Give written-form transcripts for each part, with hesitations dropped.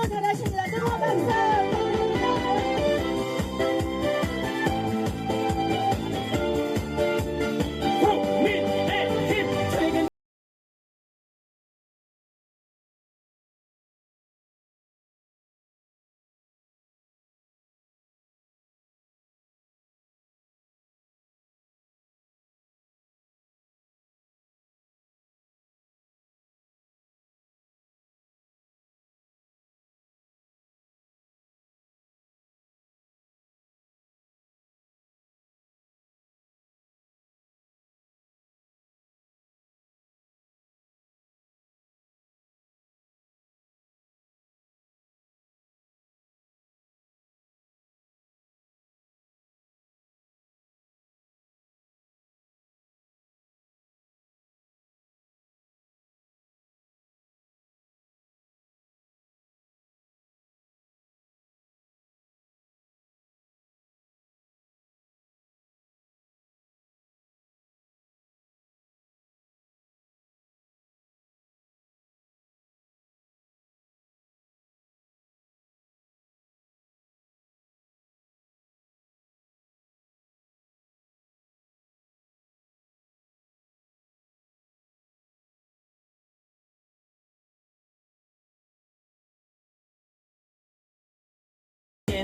잘하십니다. 뜨거운 박수.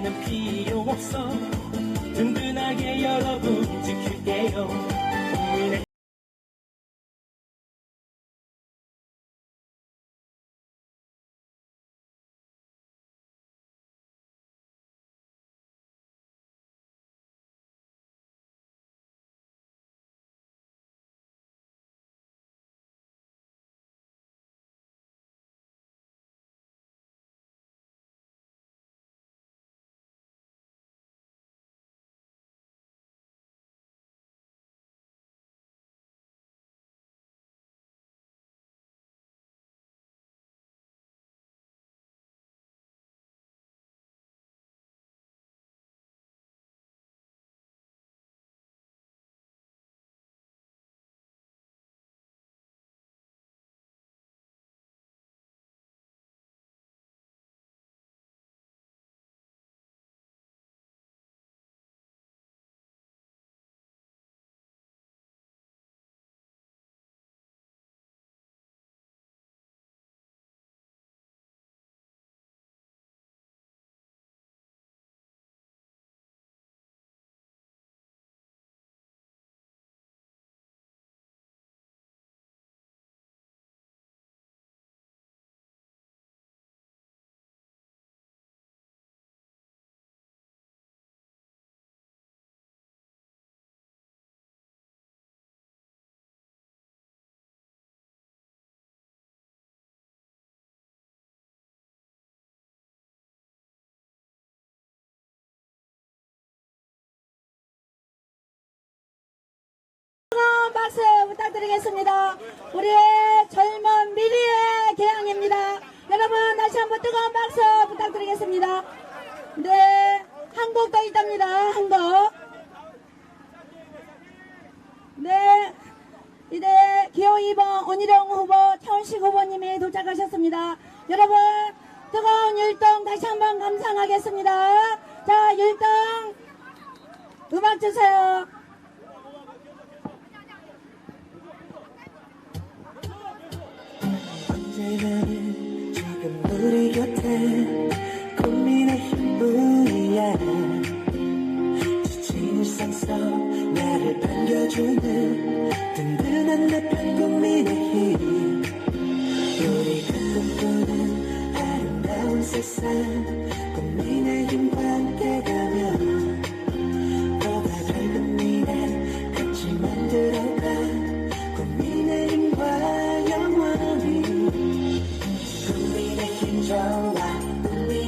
는 필요 없어 든든하게 여러분 지킬게요. 국민의 뜨거운 박수 부탁드리겠습니다. 우리의 젊은 미래의 개항입니다. 여러분 다시 한번 뜨거운 박수 부탁드리겠습니다. 네, 한 곡 더 있답니다. 한 곡. 네, 이제 기호 2번 온희룡 후보, 태원식 후보님이 도착하셨습니다. 여러분 뜨거운 율동 다시 한번 감상하겠습니다. 자, 율동 음악 주세요. 언제나는 지금 우리 곁에 국민의힘 뿐이야. 지친 일상 속 나를 반겨주는 든든한 내 편 국민의힘. 우리가 꿈꾸는 아름다운 세상 국민의힘과 함께 가면 보다 밝은 미래 같이 만들어가. 국민의힘과 영원히 국민의힘 좋아 국민의힘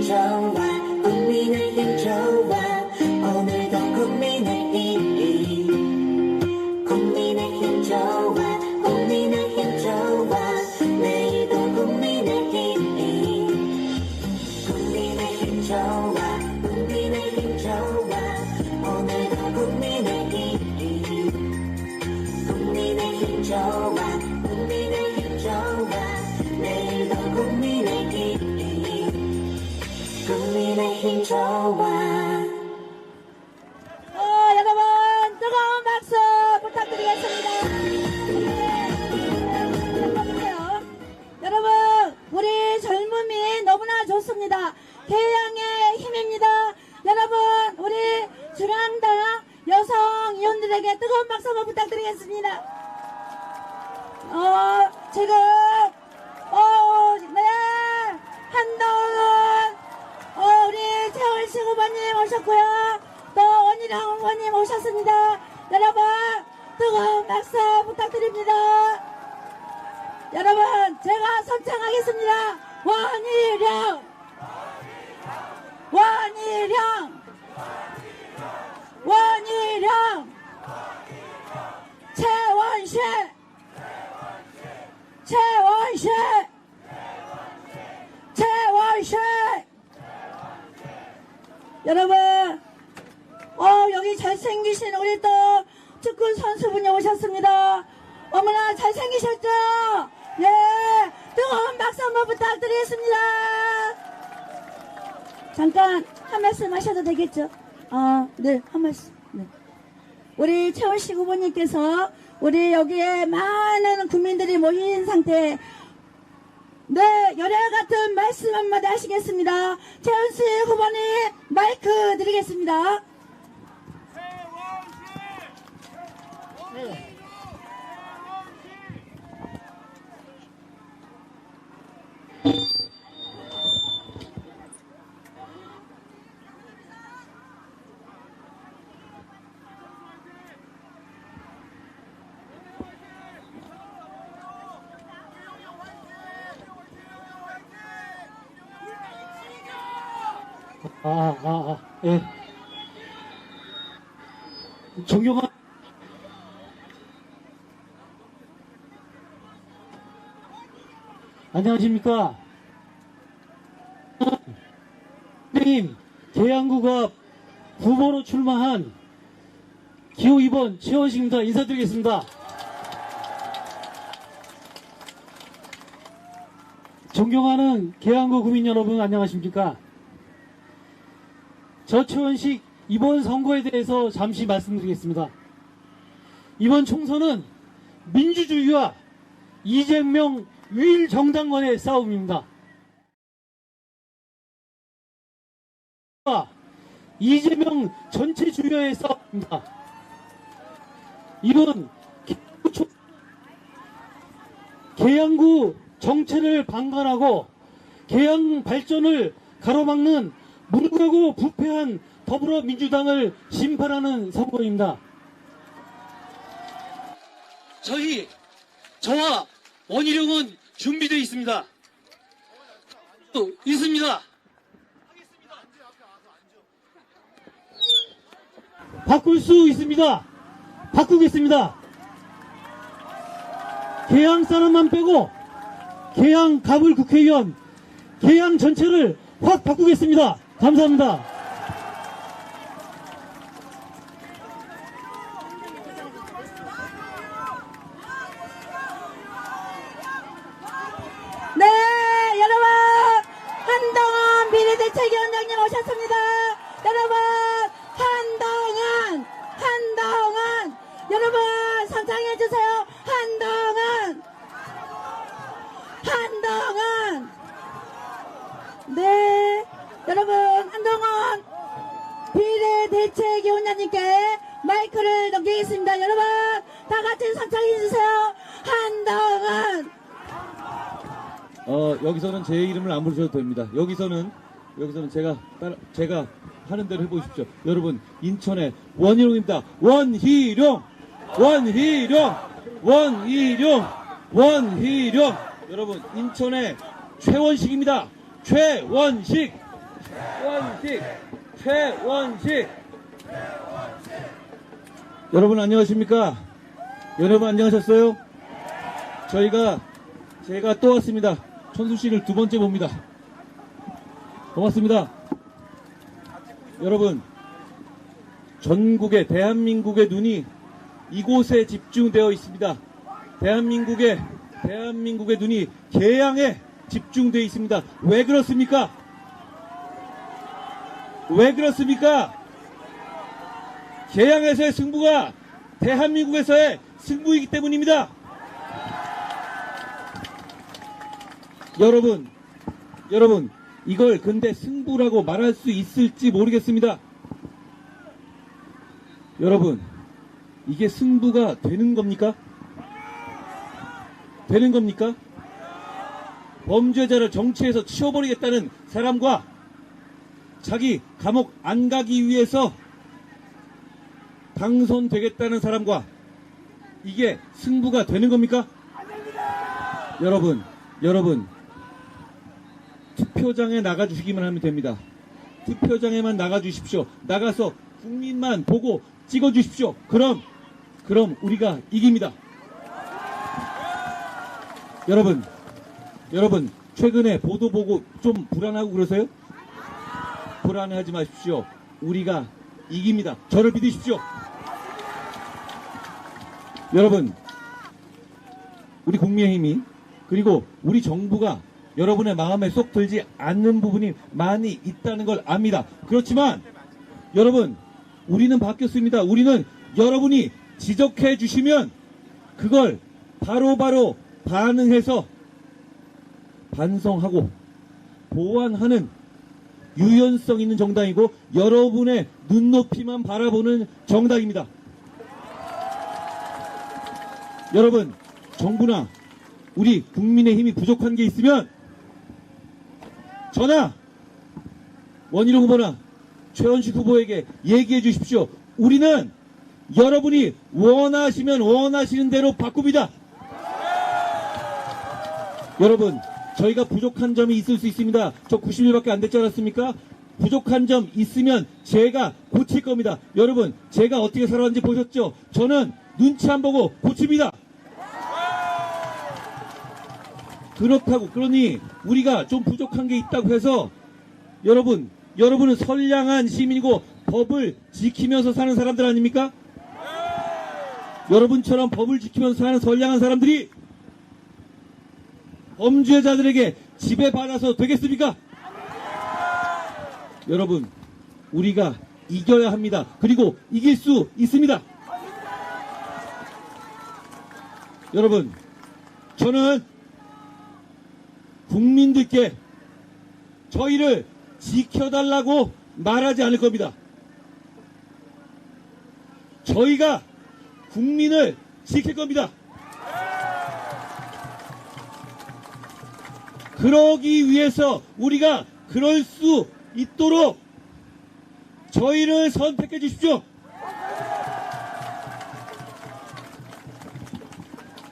좋아 국민의힘 좋아 오늘도 국민의힘 국민의힘 좋아 국민의힘 좋아 내일도 국민의힘 국민의힘 좋아 국민의힘 좋아 오늘도 국민의힘 국민의힘 좋아 국민의힘 좋아 내일도 국민의힘 국민의힘 좋아 여러분 뜨거운 박수 부탁드리겠습니다. 보세요. 여러분 우리 젊음이 너무나 좋습니다. 개항의 힘입니다. 여러분 우리 중앙당 여성 의원들에게 뜨거운 박수 한번 부탁드리겠습니다. 지금 네 한동훈 우리 최월식 후보님 오셨고요. 또 원희룡 후보님 오셨습니다. 여러분 뜨거운 박수 부탁드립니다. 여러분 제가 선창하겠습니다. 원희룡 원희룡 원희룡 최원식 최원식 최원식 여러분 여기 잘생기신 우리 또 축구 선수분이 오셨습니다. 어머나 잘생기셨죠? 네 뜨거운 박수 한번 부탁드리겠습니다. 잠깐 한 말씀 하셔도 되겠죠? 네 한 말씀. 네. 우리 최원식 후보님께서 우리 여기에 많은 국민들이 모인 상태에 네 열애 같은 말씀 한마디 하시겠습니다. 최원식 후보님 마이크 드리겠습니다. 네. 예. 존경한 안녕하십니까. 선생님, 계양구가 후보로 출마한 기호 2번 최원식입니다. 인사드리겠습니다. 존경하는 계양구 구민 여러분 안녕하십니까. 저 최원식 이번 선거에 대해서 잠시 말씀드리겠습니다. 이번 총선은 민주주의와 이재명 유일 정당 간의 싸움입니다. 이재명 전체 주요의 싸움입니다. 이번 계양구 정체를 방관하고 계양 발전을 가로막는 무능하고 부패한 더불어민주당을 심판하는 선거입니다. 저와 원희룡은 준비되어 있습니다. 있습니다. 바꿀 수 있습니다. 바꾸겠습니다. 계양 사람만 빼고 계양 가불 국회의원 계양 전체를 확 바꾸겠습니다. 감사합니다. 네, 여러분 한동훈 비례대책위원장님 오셨습니다. 여러분 한동훈 여러분 상상해주세요. 한동훈 네, 여러분 한동훈 비례대책위원장님께 마이크를 넘기겠습니다. 여러분 다 같이 상상해주세요. 한동훈 여기서는 제 이름을 안 부르셔도 됩니다. 여기서는 제가 하는 대로 해보십시오. 여러분, 인천의 원희룡입니다. 원희룡! 여러분, 인천의 최원식입니다. 최원식! 원식 최원식. 여러분 안녕하십니까? 여러분 안녕하셨어요? 제가 또 왔습니다. 천수씨를 두 번째 봅니다. 고맙습니다. 여러분, 전국의 대한민국의 눈이 이곳에 집중되어 있습니다. 대한민국의 눈이 계양에 집중되어 있습니다. 왜 그렇습니까? 왜 그렇습니까? 계양에서의 승부가 대한민국에서의 승부이기 때문입니다. 여러분, 이걸 근데 승부라고 말할 수 있을지 모르겠습니다. 여러분, 이게 승부가 되는 겁니까? 되는 겁니까? 범죄자를 정치에서 치워버리겠다는 사람과 자기 감옥 안 가기 위해서 당선되겠다는 사람과 이게 승부가 되는 겁니까? 여러분, 투표장에 나가주시기만 하면 됩니다. 투표장에만 나가주십시오. 나가서 국민만 보고 찍어주십시오. 그럼 우리가 이깁니다. 여러분, 최근에 보도 보고 좀 불안하고 그러세요? 불안해하지 마십시오. 우리가 이깁니다. 저를 믿으십시오. 여러분, 우리 국민의힘이 그리고 우리 정부가 여러분의 마음에 쏙 들지 않는 부분이 많이 있다는 걸 압니다. 그렇지만 여러분, 우리는 바뀌었습니다. 우리는 여러분이 지적해 주시면 그걸 바로바로 반응해서 반성하고 보완하는 유연성 있는 정당이고 여러분의 눈높이만 바라보는 정당입니다. 여러분, 정부나 우리 국민의힘이 부족한 게 있으면 저나 원희룡 후보나 최원식 후보에게 얘기해 주십시오. 우리는 여러분이 원하시면 원하시는 대로 바꿉니다. 여러분, 저희가 부족한 점이 있을 수 있습니다. 저 90일밖에 안 됐지 않았습니까? 부족한 점 있으면 제가 고칠 겁니다. 여러분, 제가 어떻게 살아왔는지 보셨죠? 저는 눈치 안 보고 고칩니다. 그러니 우리가 좀 부족한 게 있다고 해서 여러분은 선량한 시민이고 법을 지키면서 사는 사람들 아닙니까? 여러분처럼 법을 지키면서 사는 선량한 사람들이 범죄자들에게 지배받아서 되겠습니까? 여러분, 우리가 이겨야 합니다. 그리고 이길 수 있습니다. 여러분, 저는 국민들께 저희를 지켜달라고 말하지 않을 겁니다. 저희가 국민을 지킬 겁니다. 그러기 위해서 우리가 그럴 수 있도록 저희를 선택해 주십시오.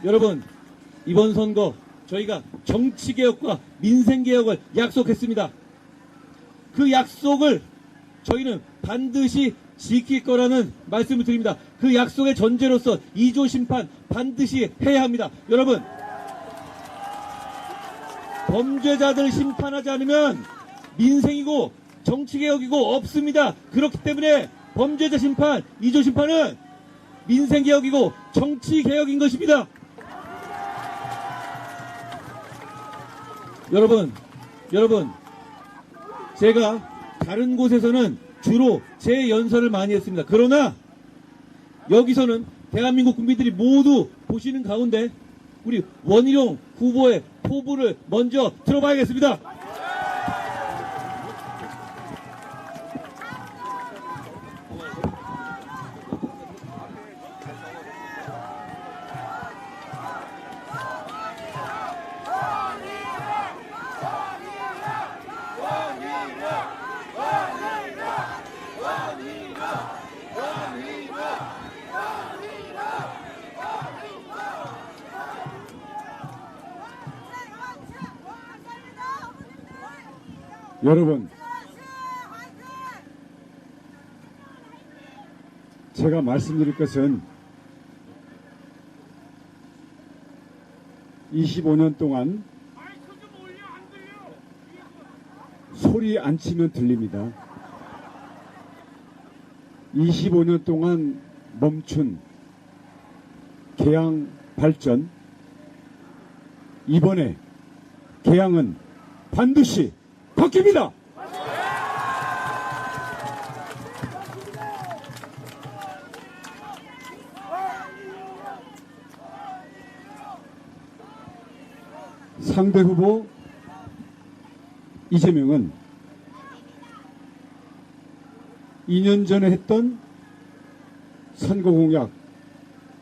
여러분, 이번 선거 저희가 정치개혁과 민생개혁을 약속했습니다. 그 약속을 저희는 반드시 지킬 거라는 말씀을 드립니다. 그 약속의 전제로서 2조 심판 반드시 해야 합니다. 여러분, 범죄자들 심판하지 않으면 민생이고 정치개혁이고 없습니다. 그렇기 때문에 범죄자 심판, 2조 심판은 민생개혁이고 정치개혁인 것입니다. 여러분, 제가 다른 곳에서는 주로 제 연설을 많이 했습니다. 그러나 여기서는 대한민국 국민들이 모두 보시는 가운데 우리 원희룡 후보의 포부를 먼저 들어봐야겠습니다. 제가 말씀드릴 것은 25년 동안 소리 안 치면 들립니다. 25년 동안 멈춘 계양 발전, 이번에 계양은 반드시 바뀝니다. 상대 후보 이재명은 2년 전에 했던 선거 공약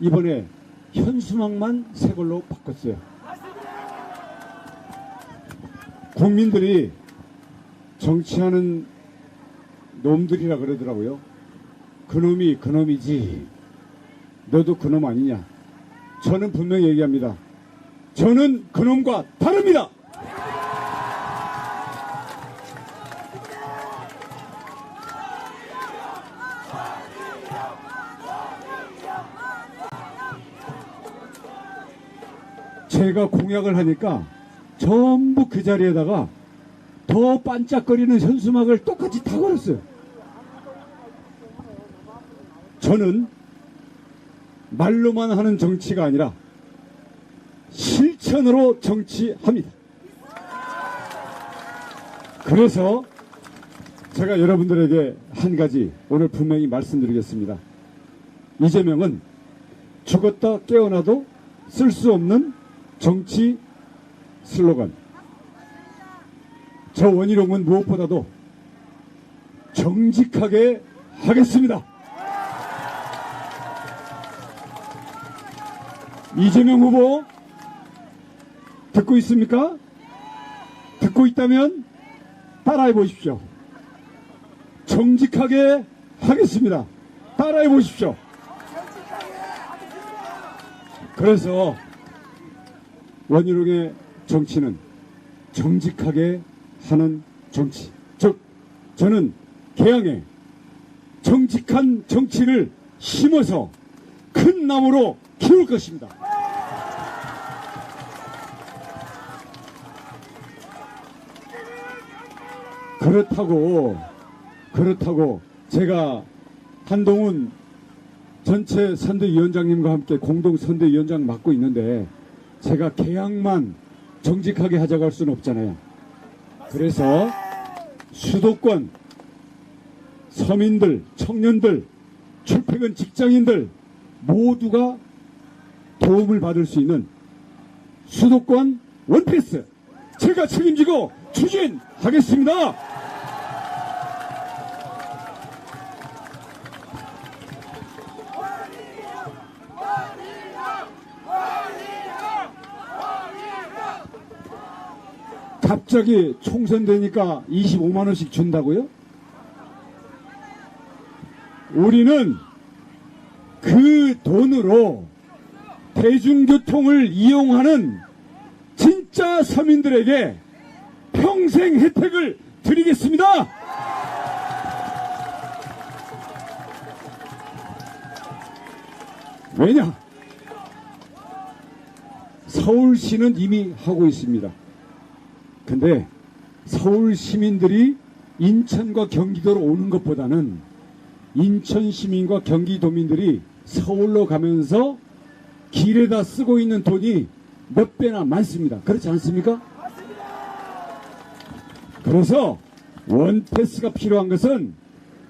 이번에 현수막만 새 걸로 바꿨어요. 국민들이 정치하는 놈들이라 그러더라고요. 그놈이 그놈이지 너도 그놈 아니냐. 저는 분명히 얘기합니다. 저는 그놈과 다릅니다. 제가 공약을 하니까 전부 그 자리에다가 더 반짝거리는 현수막을 똑같이 다 걸었어요. 저는 말로만 하는 정치가 아니라 실천으로 정치합니다. 그래서 제가 여러분들에게 한 가지 오늘 분명히 말씀드리겠습니다. 이재명은 죽었다 깨어나도 쓸 수 없는 정치 슬로건. 저 원희룡은 무엇보다도 정직하게 하겠습니다. 이재명 후보 듣고 있습니까? 듣고 있다면 따라해 보십시오. 정직하게 하겠습니다. 따라해 보십시오. 그래서 원희룡의 정치는 정직하게 하는 정치. 즉, 저는 계양에 정직한 정치를 심어서 큰 나무로 키울 것입니다. 그렇다고 제가 한동훈 전체 선대위원장님과 함께 공동 선대위원장 맡고 있는데 제가 계양만 정직하게 하자고 할 수는 없잖아요. 그래서 수도권 서민들, 청년들, 출퇴근 직장인들 모두가 도움을 받을 수 있는 수도권 원패스 제가 책임지고 추진하겠습니다. 갑자기 총선 되니까 25만 원씩 준다고요? 우리는 그 돈으로 대중교통을 이용하는 진짜 서민들에게 평생 혜택을 드리겠습니다. 왜냐? 서울시는 이미 하고 있습니다. 근데 서울 시민들이 인천과 경기도로 오는 것보다는 인천 시민과 경기도민들이 서울로 가면서 길에다 쓰고 있는 돈이 몇 배나 많습니다. 그렇지 않습니까? 그래서 원패스가 필요한 것은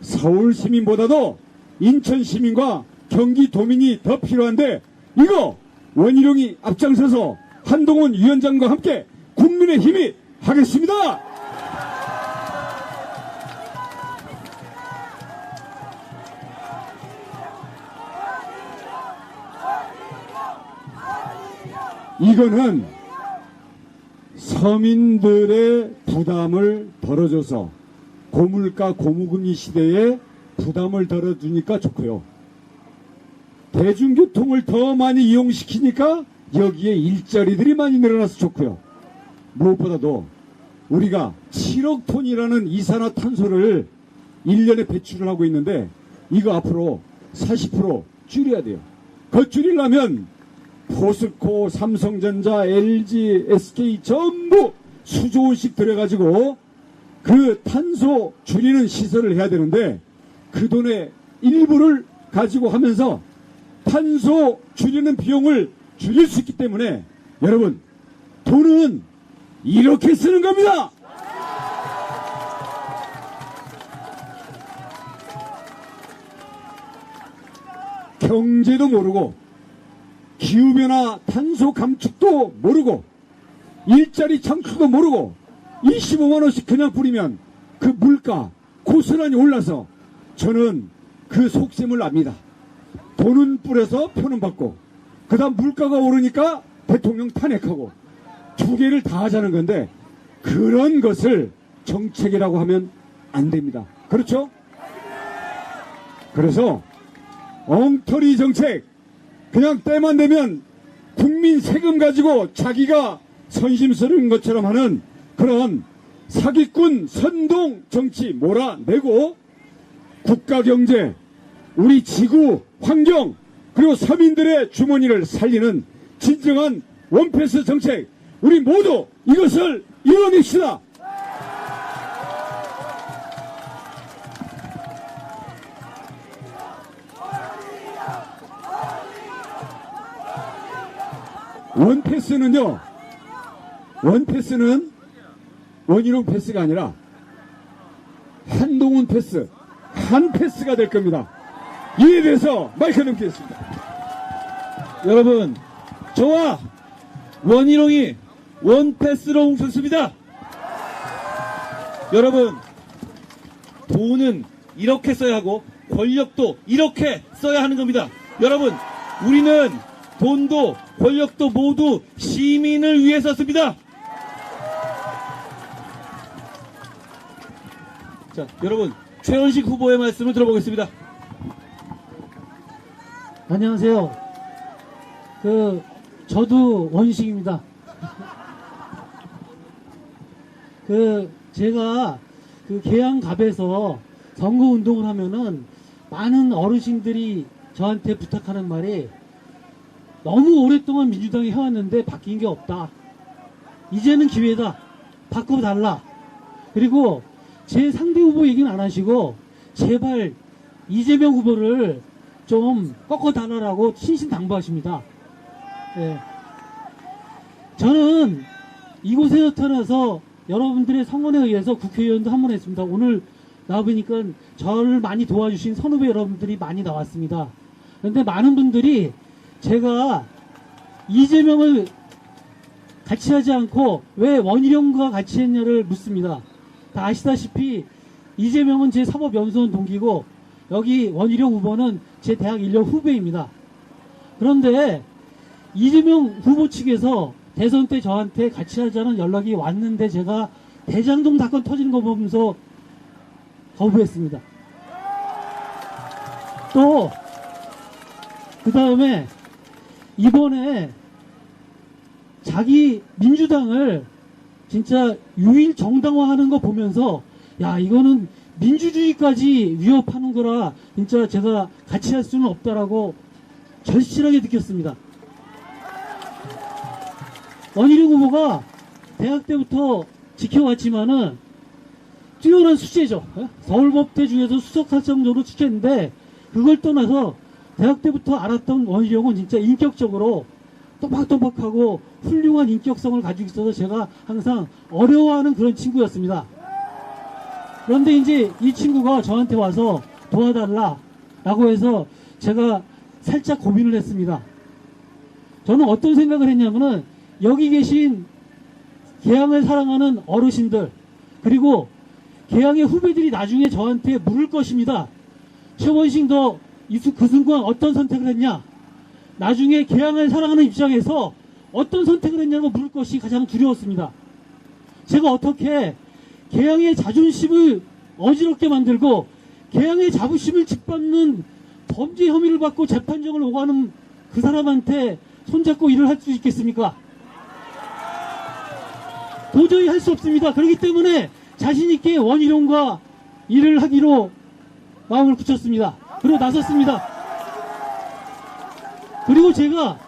서울 시민보다도 인천 시민과 경기도민이 더 필요한데 이거 원희룡이 앞장서서 한동훈 위원장과 함께 국민의 힘이 하겠습니다. 이거는 서민들의 부담을 덜어줘서 고물가 고무금리 시대에 부담을 덜어주니까 좋고요. 대중교통을 더 많이 이용시키니까 여기에 일자리들이 많이 늘어나서 좋고요. 무엇보다도 우리가 7억 톤이라는 이산화탄소를 1년에 배출을 하고 있는데 이거 앞으로 40% 줄여야 돼요. 그 줄이려면 포스코, 삼성전자, LG, SK 전부 수조 원씩 들여가지고 그 탄소 줄이는 시설을 해야 되는데 그 돈의 일부를 가지고 하면서 탄소 줄이는 비용을 줄일 수 있기 때문에 여러분 돈은 이렇게 쓰는 겁니다. 경제도 모르고 기후변화 탄소 감축도 모르고 일자리 창출도 모르고 25만원씩 그냥 뿌리면 그 물가 고스란히 올라서 저는 그 속셈을 압니다. 돈은 뿌려서 표는 받고 그 다음 물가가 오르니까 대통령 탄핵하고 두 개를 다 하자는 건데 그런 것을 정책이라고 하면 안 됩니다. 그렇죠? 그래서 엉터리 정책 그냥 때만 되면 국민 세금 가지고 자기가 선심스러운 것처럼 하는 그런 사기꾼 선동 정치 몰아내고 국가 경제, 우리 지구, 환경, 그리고 서민들의 주머니를 살리는 진정한 원패스 정책, 우리 모두 이것을 이뤄냅시다. 원패스는요, 원패스는 원희룡 패스가 아니라 한동훈 패스, 한 패스가 될 겁니다. 이에 대해서 마이크 넘기겠습니다. 여러분, 저와 원희룡이 원패스로 뭉쳤습니다. 여러분, 돈은 이렇게 써야 하고 권력도 이렇게 써야 하는 겁니다. 여러분, 우리는 돈도 권력도 모두 시민을 위해서 씁니다. 자, 여러분, 최원식 후보의 말씀을 들어보겠습니다. 안녕하세요. 저도 원식입니다. 제가 계양갑에서 선거운동을 하면은 많은 어르신들이 저한테 부탁하는 말이 너무 오랫동안 민주당이 해왔는데 바뀐 게 없다. 이제는 기회다. 바꿔달라. 그리고 제 상대 후보 얘기는 안 하시고 제발 이재명 후보를 좀 꺾어달라고 신신당부하십니다. 예. 저는 이곳에서 태어나서 여러분들의 성원에 의해서 국회의원도 한 번 했습니다. 오늘 나와보니까 저를 많이 도와주신 선후배 여러분들이 많이 나왔습니다. 그런데 많은 분들이 제가 이재명을 같이 하지 않고 왜 원희룡과 같이 했냐를 묻습니다. 다 아시다시피 이재명은 제 사법연수원 동기고 여기 원희룡 후보는 제 대학 1년 후배입니다. 그런데 이재명 후보 측에서 대선 때 저한테 같이 하자는 연락이 왔는데 제가 대장동 사건 터지는 거 보면서 거부했습니다. 또 그 다음에 이번에 자기 민주당을 진짜 유일 정당화하는 거 보면서 야, 이거는 민주주의까지 위협하는 거라 진짜 제가 같이 할 수는 없다라고 절실하게 느꼈습니다. 원희룡 후보가 대학 때부터 지켜왔지만은 뛰어난 수재죠. 서울법대 중에서 수석학점으로 지켰는데 그걸 떠나서 대학 때부터 알았던 원희룡은 진짜 인격적으로 또박또박하고 훌륭한 인격성을 가지고 있어서 제가 항상 어려워하는 그런 친구였습니다. 그런데 이제 이 친구가 저한테 와서 도와달라라고 해서 제가 살짝 고민을 했습니다. 저는 어떤 생각을 했냐면은 여기 계신 계양을 사랑하는 어르신들 그리고 계양의 후배들이 나중에 저한테 물을 것입니다. 최원식 너 그 순간 어떤 선택을 했냐? 나중에 계양을 사랑하는 입장에서 어떤 선택을 했냐고 물을 것이 가장 두려웠습니다. 제가 어떻게 계양의 자존심을 어지럽게 만들고 계양의 자부심을 짓밟는 범죄 혐의를 받고 재판정을 오가는 그 사람한테 손잡고 일을 할 수 있겠습니까? 도저히 할 수 없습니다. 그렇기 때문에 자신있게 원희룡과 일을 하기로 마음을 굳혔습니다. 그리고 나섰습니다. 그리고 제가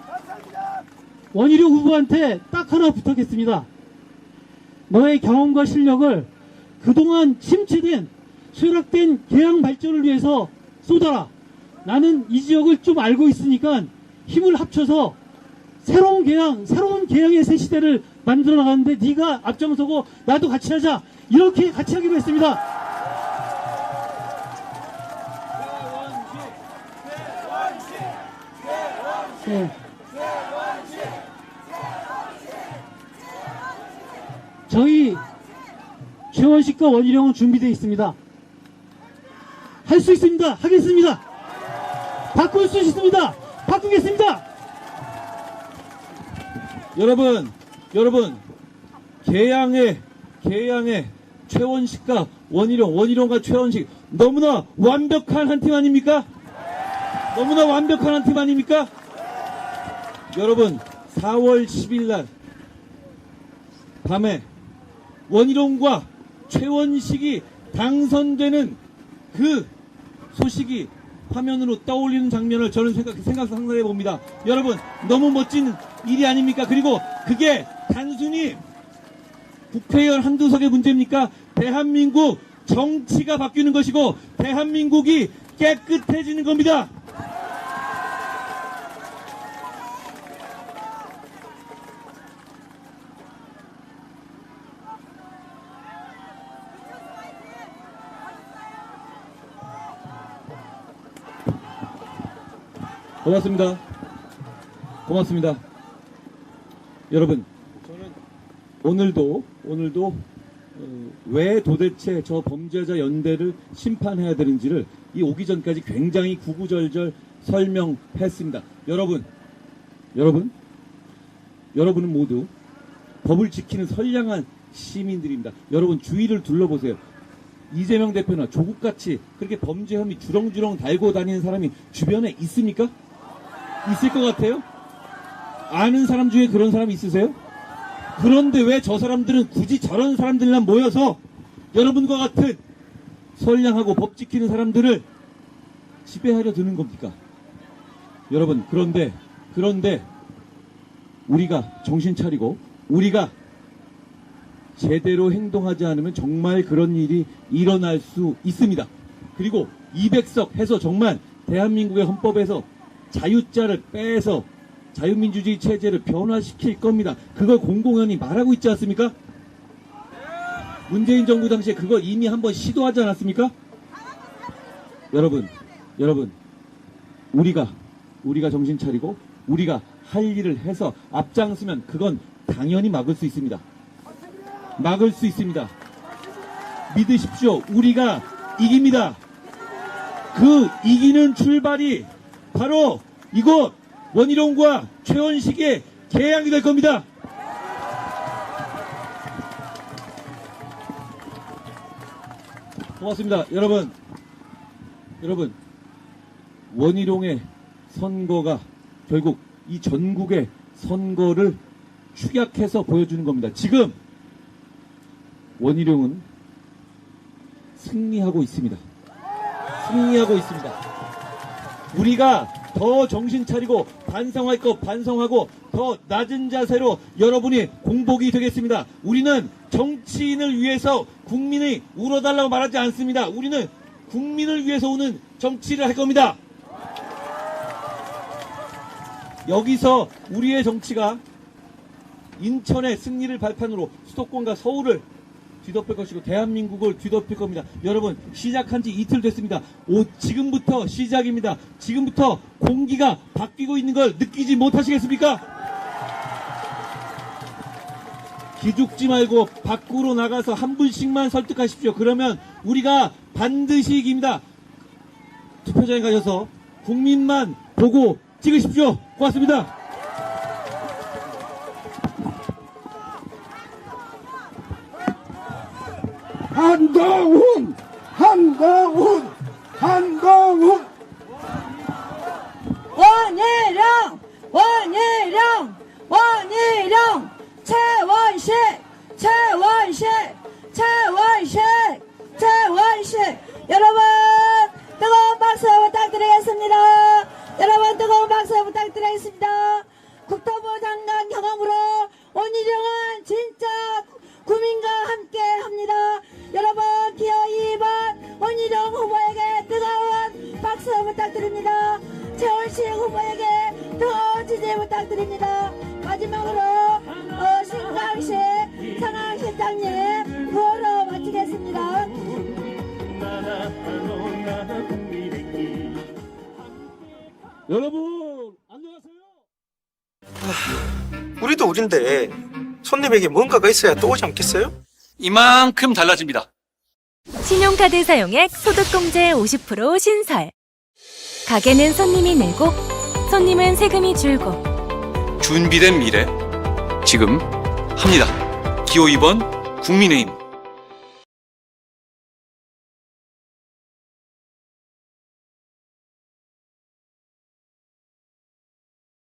원희룡 후보한테 딱 하나 부탁했습니다. 너의 경험과 실력을 그동안 침체된 쇠락된 계양 발전을 위해서 쏟아라. 나는 이 지역을 좀 알고 있으니까 힘을 합쳐서 새로운 계양의 새 시대를 만들어 나가는데 네가 앞장서고 나도 같이 하자. 이렇게 같이 하기로 했습니다. 네. 저희 최원식과 원희룡은 준비되어 있습니다. 할 수 있습니다. 하겠습니다. 바꿀 수 있습니다. 바꾸겠습니다. 여러분, 계양의 최원식과 원희룡과 최원식 너무나 완벽한 한 팀 아닙니까? 너무나 완벽한 한 팀 아닙니까? 여러분, 4월 10일 날 밤에 원희룡과 최원식이 당선되는 그 소식이 화면으로 떠올리는 장면을 저는 상상해 봅니다. 여러분, 너무 멋진 일이 아닙니까? 그리고 그게 단순히 국회의원 한두 석의 문제입니까? 대한민국 정치가 바뀌는 것이고 대한민국이 깨끗해지는 겁니다. 고맙습니다. 여러분, 저는 오늘도 왜 도대체 저 범죄자 연대를 심판해야 되는지를 이 오기 전까지 굉장히 구구절절 설명했습니다. 여러분은 모두 법을 지키는 선량한 시민들입니다. 여러분, 주위를 둘러보세요. 이재명 대표나 조국같이 그렇게 범죄 혐의 주렁주렁 달고 다니는 사람이 주변에 있습니까? 있을 것 같아요? 아는 사람 중에 그런 사람이 있으세요? 그런데 왜 저 사람들은 굳이 저런 사람들만 모여서 여러분과 같은 선량하고 법 지키는 사람들을 지배하려 드는 겁니까? 여러분, 그런데 우리가 정신 차리고 우리가 제대로 행동하지 않으면 정말 그런 일이 일어날 수 있습니다. 그리고 200석 해서 정말 대한민국의 헌법에서 자유자를 빼서 자유민주주의 체제를 변화시킬 겁니다. 그걸 공공연히 말하고 있지 않습니까? 문재인 정부 당시에 그걸 이미 한번 시도하지 않았습니까? 여러분, 우리가 정신 차리고 우리가 할 일을 해서 앞장서면 그건 당연히 막을 수 있습니다. 막을 수 있습니다. 믿으십시오. 우리가 이깁니다. 그 이기는 출발이 바로 이곳 원희룡과 최원식의 계양이 될 겁니다. 고맙습니다. 여러분, 원희룡의 선거가 결국 이 전국의 선거를 축약해서 보여주는 겁니다. 지금 원희룡은 승리하고 있습니다. 우리가 더 정신 차리고 반성할 거 반성하고 더 낮은 자세로 여러분이 공복이 되겠습니다. 우리는 정치인을 위해서 국민이 울어달라고 말하지 않습니다. 우리는 국민을 위해서 오는 정치를 할 겁니다. 여기서 우리의 정치가 인천의 승리를 발판으로 수도권과 서울을 뒤덮을 것이고 대한민국을 뒤덮을 겁니다. 여러분, 시작한 지 이틀 됐습니다. 지금부터 시작입니다. 지금부터 공기가 바뀌고 있는 걸 느끼지 못하시겠습니까? 기죽지 말고 밖으로 나가서 한 분씩만 설득하십시오. 그러면 우리가 반드시 이깁니다. 투표장에 가셔서 국민만 보고 찍으십시오. 고맙습니다. 한동훈 원희룡 최원식 여러분 뜨거운 박수 부탁드리겠습니다. 원희룡 후보에게 뜨거운 박수 부탁드립니다. 최원식 후보에게 더 지지 부탁드립니다. 마지막으로 신강식 상황실장님 구호로 마치겠습니다. 여러분 안녕하세요. 우리도 우린데 손님에게 뭔가가 있어야 또 오지 않겠어요? 이만큼 달라집니다. 신용카드 사용액 소득공제 50% 신설. 가게는 손님이 늘고 손님은 세금이 줄고. 준비된 미래 지금 합니다. 기호 2번 국민의힘.